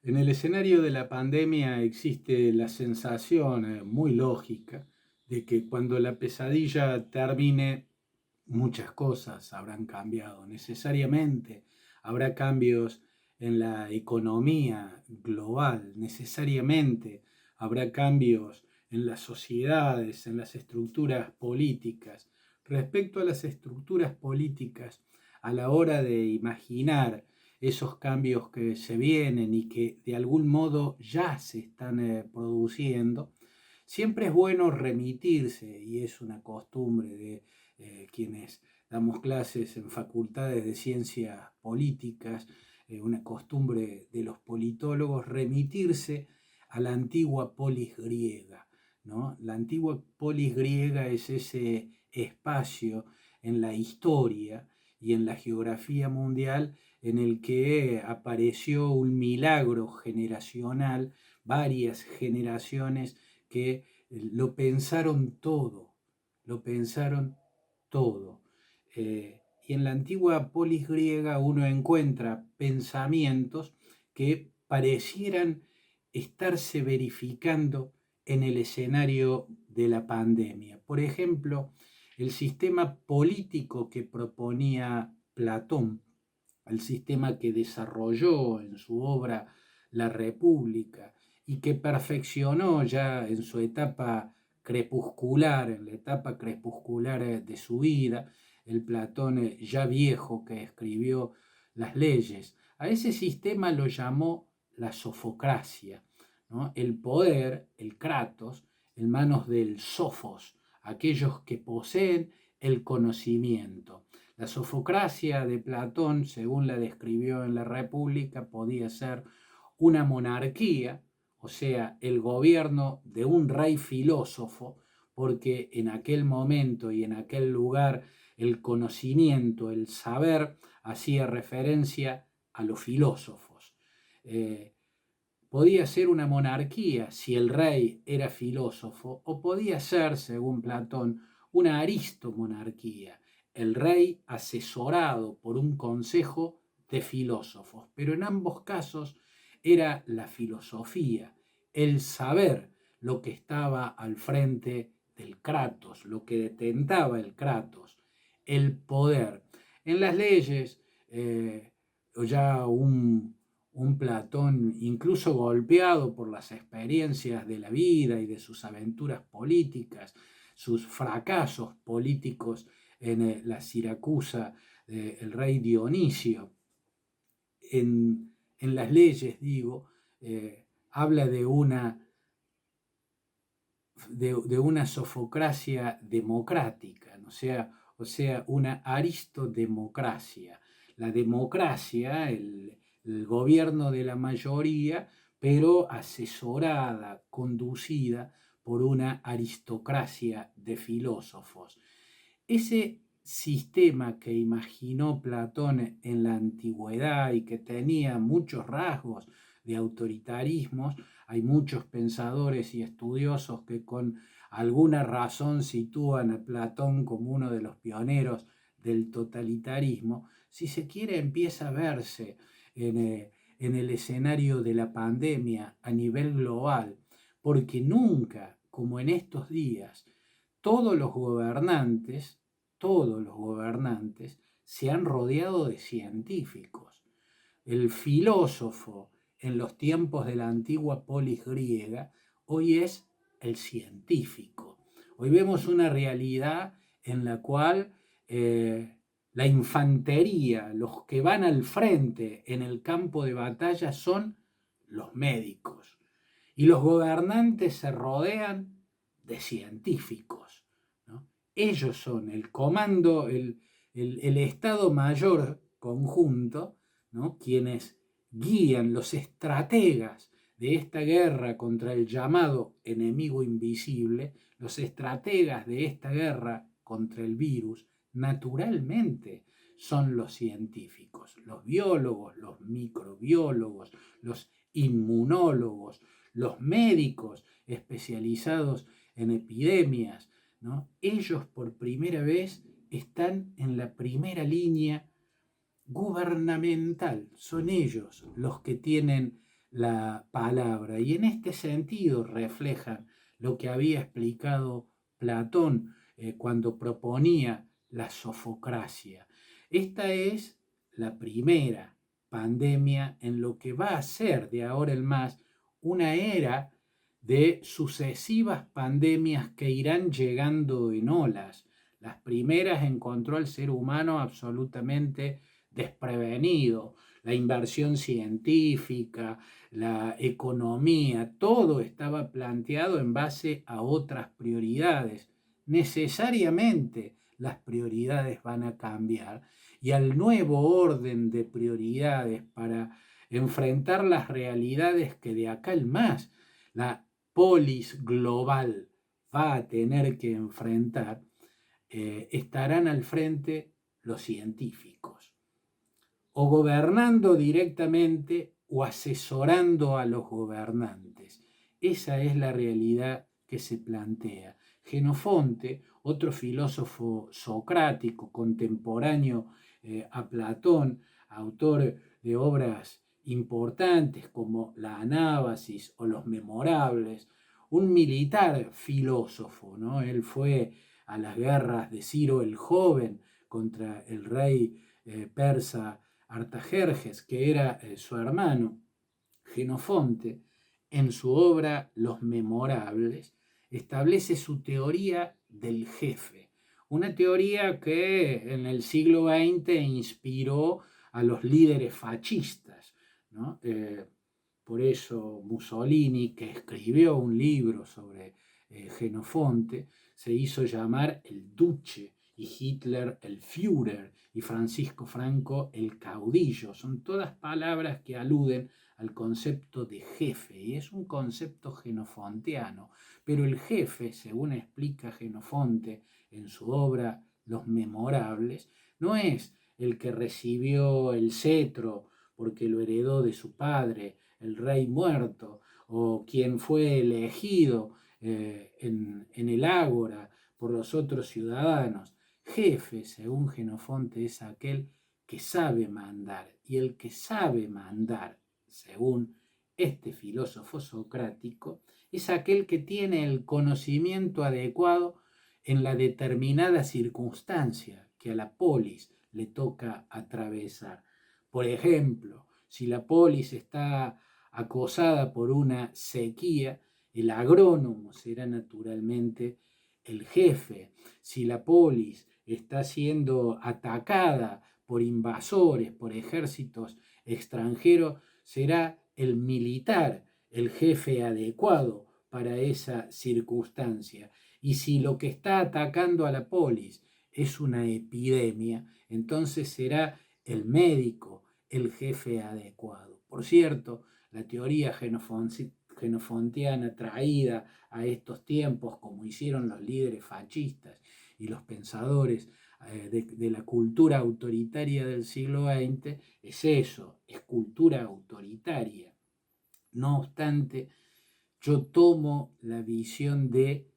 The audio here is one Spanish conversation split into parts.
En el escenario de la pandemia existe la sensación muy lógica de que cuando la pesadilla termine, muchas cosas habrán cambiado. Necesariamente habrá cambios en la economía global, necesariamente habrá cambios en las sociedades, en las estructuras políticas. Respecto a las estructuras políticas, a la hora de imaginar esos cambios que se vienen y que de algún modo ya se están produciendo, siempre es bueno remitirse, y es una costumbre de quienes damos clases en facultades de ciencias políticas, una costumbre de los politólogos, remitirse a la antigua polis griega, ¿no? La antigua polis griega es ese espacio en la historia y en la geografía mundial en el que apareció un milagro generacional, varias generaciones que lo pensaron todo. Y en la antigua polis griega uno encuentra pensamientos que parecieran estarse verificando en el escenario de la pandemia. Por ejemplo, el sistema político que proponía Platón, el sistema que desarrolló en su obra La República y que perfeccionó ya en su etapa crepuscular, en la etapa crepuscular de su vida, el Platón ya viejo que escribió las leyes. A ese sistema lo llamó la sofocracia, ¿no? El poder, el kratos, en manos del sofos, aquellos que poseen el conocimiento. La sofocracia de Platón, según la describió en la República, podía ser una monarquía, o sea, el gobierno de un rey filósofo, porque en aquel momento y en aquel lugar el conocimiento, el saber, hacía referencia a los filósofos. Eh, Podía ser una monarquía si el rey era filósofo, o podía ser, según Platón, una aristomonarquía, el rey asesorado por un consejo de filósofos. Pero en ambos casos era la filosofía, el saber, lo que estaba al frente del Kratos, lo que detentaba el Kratos, el poder. En las leyes, ya un Platón incluso golpeado por las experiencias de la vida y de sus aventuras políticas, sus fracasos políticos en la Siracusa del rey Dionisio, en las leyes, digo, habla de una sofocracia democrática, ¿no? O sea, una aristodemocracia. La democracia, el gobierno de la mayoría, pero asesorada, conducida por una aristocracia de filósofos. Ese sistema que imaginó Platón en la antigüedad y que tenía muchos rasgos de autoritarismos, hay muchos pensadores y estudiosos que con alguna razón sitúan a Platón como uno de los pioneros del totalitarismo, si se quiere empieza a verse en el escenario de la pandemia a nivel global, porque nunca, como en estos días, todos los gobernantes, todos los gobernantes se han rodeado de científicos. El filósofo en los tiempos de la antigua polis griega hoy es el científico. Hoy vemos una realidad en la cual la infantería, los que van al frente en el campo de batalla son los médicos. Y los gobernantes se rodean de científicos, ¿no? Ellos son el comando, el Estado Mayor conjunto, ¿no? Quienes guían, los estrategas de esta guerra contra el llamado enemigo invisible, los estrategas de esta guerra contra el virus, naturalmente son los científicos, los biólogos, los microbiólogos, los inmunólogos, los médicos especializados en epidemias, ¿no? Ellos por primera vez están en la primera línea gubernamental. Son ellos los que tienen la palabra. Y en este sentido reflejan lo que había explicado Platón cuando proponía la sofocracia. Esta es la primera pandemia en lo que va a ser de ahora en más una era de sucesivas pandemias que irán llegando en olas. Las primeras encontró al ser humano absolutamente desprevenido. La inversión científica, la economía, todo estaba planteado en base a otras prioridades. Necesariamente las prioridades van a cambiar y al nuevo orden de prioridades para enfrentar las realidades que de acá en más la polis global va a tener que enfrentar, estarán al frente los científicos, o gobernando directamente o asesorando a los gobernantes. Esa es la realidad que se plantea. Genofonte, otro filósofo socrático contemporáneo a Platón, autor de obras importantes como La Anábasis o Los Memorables, un militar filósofo, ¿no? Él fue a las guerras de Ciro el Joven contra el rey persa Artajerjes, que era su hermano. Genofonte, en su obra Los Memorables, establece su teoría del jefe, una teoría que en el siglo XX inspiró a los líderes fascistas, ¿no? Por eso Mussolini, que escribió un libro sobre Genofonte, se hizo llamar el Duce, y Hitler el Führer, y Francisco Franco el caudillo. Son todas palabras que aluden al concepto de jefe, y es un concepto genofontiano. Pero el jefe, según explica Genofonte en su obra Los Memorables, no es el que recibió el cetro porque lo heredó de su padre, el rey muerto, o quien fue elegido en el ágora por los otros ciudadanos. Jefe, según Genofonte, es aquel que sabe mandar, y el que sabe mandar, según este filósofo socrático, es aquel que tiene el conocimiento adecuado en la determinada circunstancia que a la polis le toca atravesar. Por ejemplo, si la polis está acosada por una sequía, el agrónomo será naturalmente el jefe. Si la polis está siendo atacada por invasores, por ejércitos extranjeros, será el militar el jefe adecuado para esa circunstancia. Y si lo que está atacando a la polis es una epidemia, entonces será el médico el jefe adecuado. Por cierto, la teoría genofontiana traída a estos tiempos, como hicieron los líderes fascistas y los pensadores de la cultura autoritaria del siglo XX, es eso, es cultura autoritaria. No obstante, yo tomo la visión de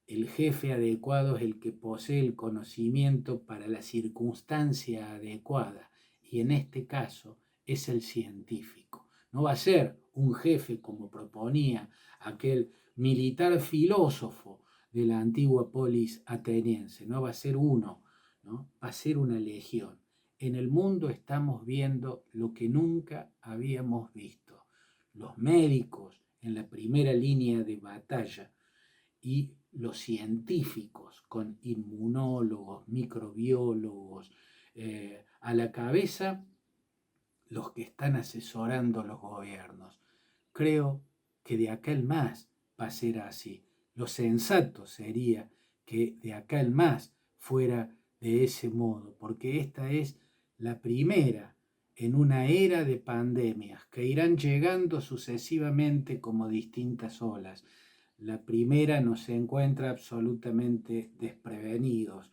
el jefe adecuado es el que posee el conocimiento para la circunstancia adecuada, y en este caso es el científico. No va a ser un jefe como proponía aquel militar filósofo de la antigua polis ateniense, no va a ser uno, ¿no? Va a ser una legión. En el mundo estamos viendo lo que nunca habíamos visto. Los médicos en la primera línea de batalla y los científicos con inmunólogos, microbiólogos, a la cabeza los que están asesorando los gobiernos. Creo que de acá en más va a ser así. Lo sensato sería que de acá en más fuera de ese modo, porque esta es la primera en una era de pandemias que irán llegando sucesivamente como distintas olas. La primera nos encuentra absolutamente desprevenidos.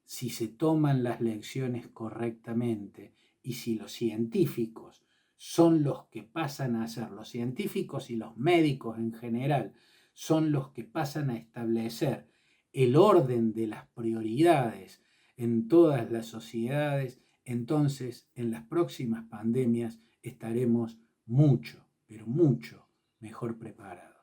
Si se toman las lecciones correctamente y si los científicos son los que pasan a ser, los científicos y los médicos en general, son los que pasan a establecer el orden de las prioridades en todas las sociedades, entonces en las próximas pandemias estaremos mucho, pero mucho mejor preparada.